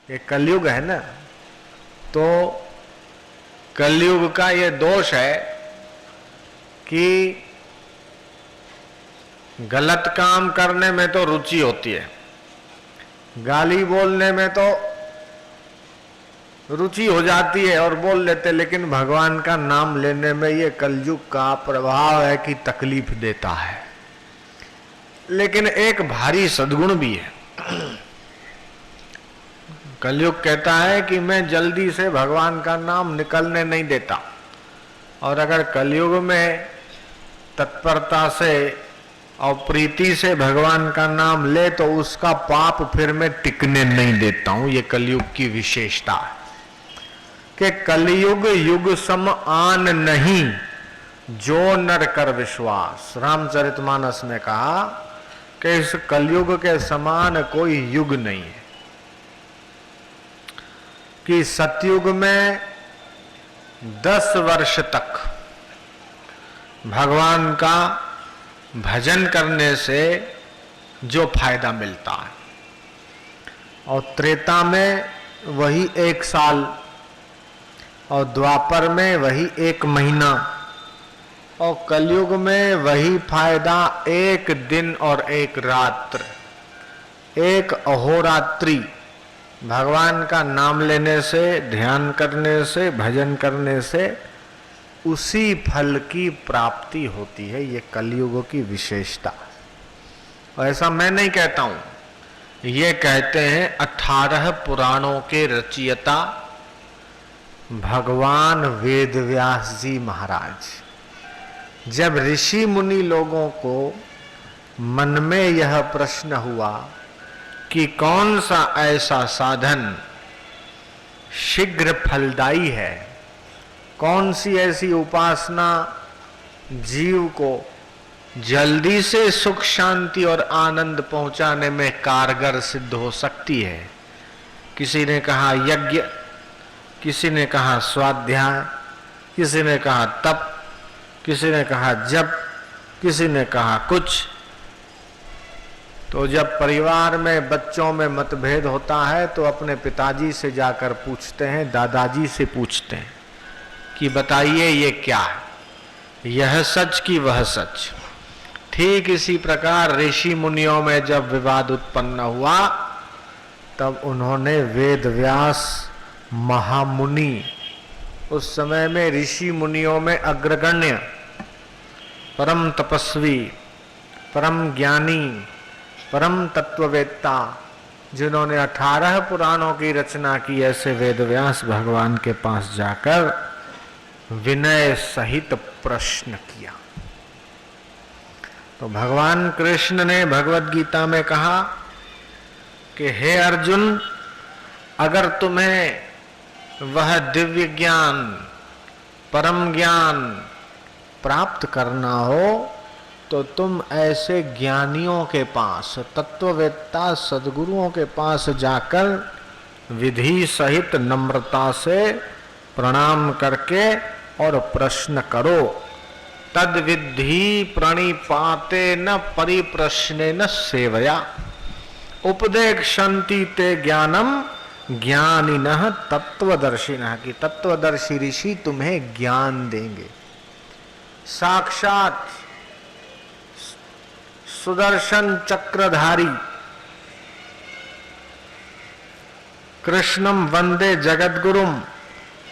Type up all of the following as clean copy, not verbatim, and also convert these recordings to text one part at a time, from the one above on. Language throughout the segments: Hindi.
ये कलयुग है ना, तो कलयुग का ये दोष है कि गलत काम करने में तो रुचि होती है, गाली बोलने में तो रुचि हो जाती है और बोल लेते, लेकिन भगवान का नाम लेने में ये कलयुग का प्रभाव है कि तकलीफ देता है। लेकिन एक भारी सद्गुण भी है। कलयुग कहता है कि मैं जल्दी से भगवान का नाम निकलने नहीं देता, और अगर कलयुग में तत्परता से और प्रीति से भगवान का नाम ले तो उसका पाप फिर मैं टिकने नहीं देता हूं। ये कलयुग की विशेषता है कि कलयुग युग सम आन नहीं, जो नर कर विश्वास। रामचरितमानस में कहा कि इस कलयुग के समान कोई युग नहीं है। कि सतयुग में 10 वर्ष तक भगवान का भजन करने से जो फायदा मिलता है, और त्रेता में वही 1 साल, और द्वापर में वही 1 महीना, और कलयुग में वही फायदा 1 दिन और 1 रात्र, 1 अहोरात्रि भगवान का नाम लेने से, ध्यान करने से, भजन करने से उसी फल की प्राप्ति होती है। ये कलयुग की विशेषता। और ऐसा मैं नहीं कहता हूं, ये कहते हैं 18 पुराणों के रचयिता भगवान वेदव्यास जी महाराज। जब ऋषि मुनि लोगों को मन में यह प्रश्न हुआ कि कौन सा ऐसा साधन शीघ्र फलदायी है, कौन सी ऐसी उपासना जीव को जल्दी से सुख शांति और आनंद पहुंचाने में कारगर सिद्ध हो सकती है। किसी ने कहा यज्ञ, किसी ने कहा स्वाध्याय, किसी ने कहा तप, किसी ने कहा जप, किसी ने कहा कुछ। तो जब परिवार में बच्चों में मतभेद होता है तो अपने पिताजी से जाकर पूछते हैं, दादाजी से पूछते हैं कि बताइए ये क्या है, यह सच कि वह सच। ठीक इसी प्रकार ऋषि मुनियों में जब विवाद उत्पन्न हुआ तब उन्होंने वेदव्यास महामुनि, उस समय में ऋषि मुनियों में अग्रगण्य, परम तपस्वी, परम ज्ञानी, परम तत्ववेत्ता, जिन्होंने 18 पुराणों की रचना की, ऐसे वेदव्यास भगवान के पास जाकर विनय सहित प्रश्न किया। तो भगवान कृष्ण ने भगवद गीता में कहा कि हे अर्जुन, अगर तुम्हें वह दिव्य ज्ञान, परम ज्ञान प्राप्त करना हो तो तुम ऐसे ज्ञानियों के पास, तत्ववेत्ता सद्गुरुओं के पास जाकर विधि सहित नम्रता से प्रणाम करके और प्रश्न करो। तद विद्धि प्रणिपाते न परिप्रश्ने न सेवया, उपदेक्षन्ति ते ज्ञानम ज्ञानिनः तत्वदर्शिनः, कि तत्वदर्शी ऋषि तुम्हें ज्ञान देंगे। साक्षात सुदर्शन चक्रधारी कृष्णम वंदे जगद्गुरुम,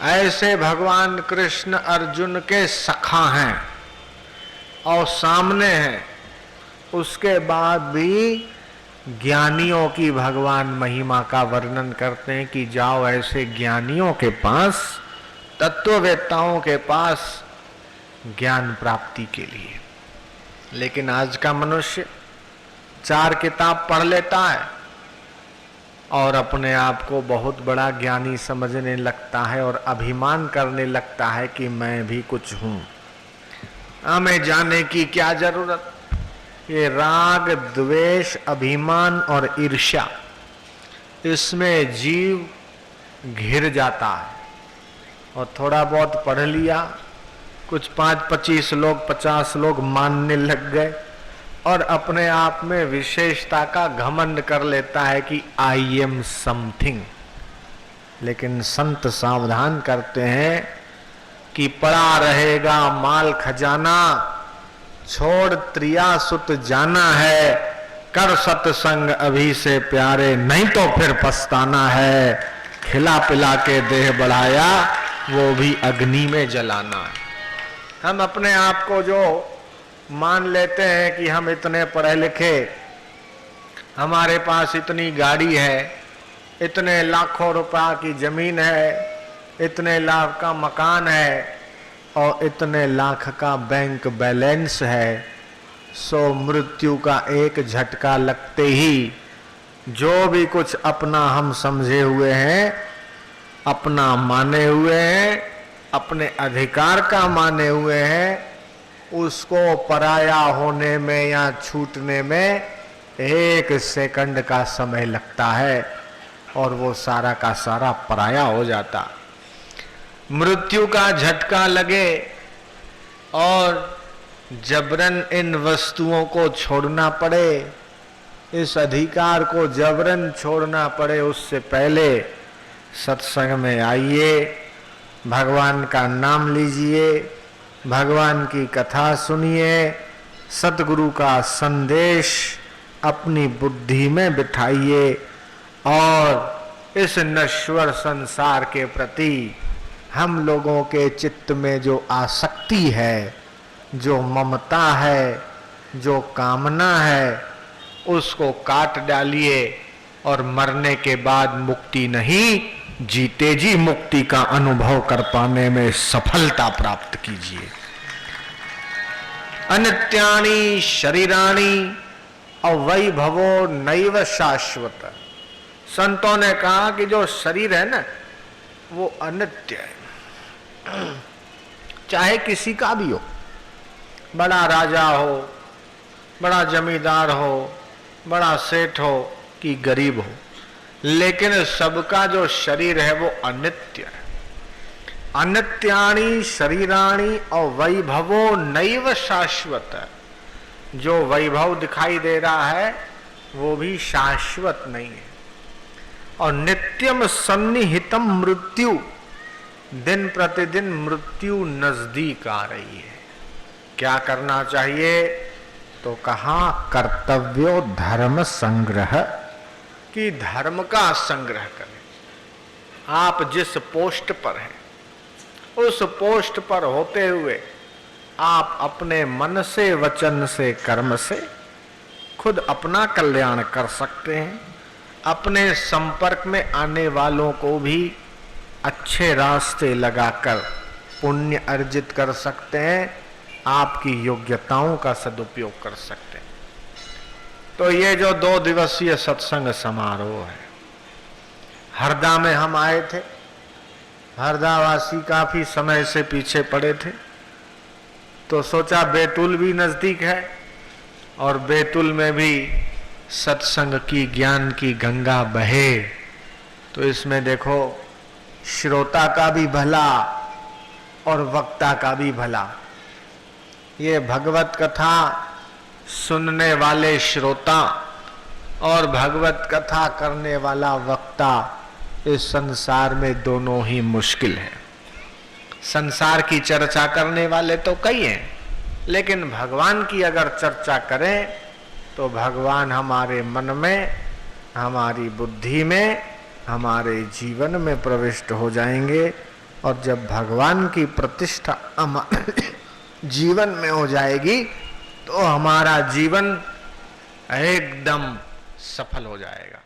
ऐसे भगवान कृष्ण अर्जुन के सखा हैं और सामने हैं। उसके बाद भी ज्ञानियों की भगवान महिमा का वर्णन करते हैं कि जाओ ऐसे ज्ञानियों के पास, तत्ववेत्ताओं के पास ज्ञान प्राप्ति के लिए। लेकिन आज का मनुष्य 4 किताब पढ़ लेता है और अपने आप को बहुत बड़ा ज्ञानी समझने लगता है और अभिमान करने लगता है कि मैं भी कुछ हूं, हमें जाने की क्या जरूरत। ये राग, द्वेष, अभिमान और ईर्ष्या, इसमें जीव घिर जाता है। और थोड़ा बहुत पढ़ लिया, कुछ 5-25 लोग, 50 लोग मानने लग गए और अपने आप में विशेषता का घमंड कर लेता है कि आई एम समथिंग, लेकिन संत सावधान करते हैं कि पड़ा रहेगा माल खजाना, छोड़ त्रिया सुत जाना है, कर सत्संग अभी से प्यारे, नहीं तो फिर पछताना है। खिला पिला के देह बढ़ाया, वो भी अग्नि में जलाना है। हम अपने आप को जो मान लेते हैं कि हम इतने पढ़े लिखे, हमारे पास इतनी गाड़ी है, इतने लाखों रुपया की जमीन है, इतने लाख का मकान है और इतने लाख का बैंक बैलेंस है, सो मृत्यु का एक झटका लगते ही जो भी कुछ अपना हम समझे हुए हैं, अपना माने हुए हैं, अपने अधिकार का माने हुए हैं, उसको पराया होने में या छूटने में 1 सेकंड का समय लगता है और वो सारा का सारा पराया हो जाता। मृत्यु का झटका लगे और जबरन इन वस्तुओं को छोड़ना पड़े, इस अधिकार को जबरन छोड़ना पड़े, उससे पहले सत्संग में आइए, भगवान का नाम लीजिए, भगवान की कथा सुनिए, सतगुरु का संदेश अपनी बुद्धि में बिठाइए और इस नश्वर संसार के प्रति हम लोगों के चित्त में जो आसक्ति है, जो ममता है, जो कामना है, उसको काट डालिए और मरने के बाद मुक्ति नहीं, जीते जी मुक्ति का अनुभव कर पाने में सफलता प्राप्त कीजिए। अनित्यानि शरीराणि अवैभवो नैव शाश्वत। संतों ने कहा कि जो शरीर है ना, वो अनित्य है, चाहे किसी का भी हो, बड़ा राजा हो, बड़ा जमींदार हो, बड़ा सेठ हो कि गरीब हो, लेकिन सबका जो शरीर है वो अनित्य है। अनित्यानि शरीराणि और वैभवो नैव शाश्वत। जो वैभव दिखाई दे रहा है वो भी शाश्वत नहीं है। और नित्यम सन्निहितम मृत्यु, दिन प्रतिदिन मृत्यु नजदीक आ रही है। क्या करना चाहिए? तो कहा कर्तव्यो धर्म संग्रह, कि धर्म का संग्रह करें। आप जिस पोस्ट पर हैं उस पोस्ट पर होते हुए आप अपने मन से, वचन से, कर्म से खुद अपना कल्याण कर सकते हैं। अपने संपर्क में आने वालों को भी अच्छे रास्ते लगाकर पुण्य अर्जित कर सकते हैं, आपकी योग्यताओं का सदुपयोग कर सकते हैं। तो ये जो 2 दिवसीय सत्संग समारोह है, हरदा में हम आए थे। हरदावासी काफी समय से पीछे पड़े थे, तो सोचा बैतूल भी नजदीक है और बैतूल में भी सत्संग की, ज्ञान की गंगा बहे, तो इसमें देखो श्रोता का भी भला और वक्ता का भी भला। ये भगवत कथा सुनने वाले श्रोता और भगवत कथा करने वाला वक्ता, इस संसार में दोनों ही मुश्किल है। संसार की चर्चा करने वाले तो कई हैं, लेकिन भगवान की अगर चर्चा करें तो भगवान हमारे मन में, हमारी बुद्धि में, हमारे जीवन में प्रविष्ट हो जाएंगे। और जब भगवान की प्रतिष्ठा हमारे जीवन में हो जाएगी तो हमारा जीवन एकदम सफल हो जाएगा।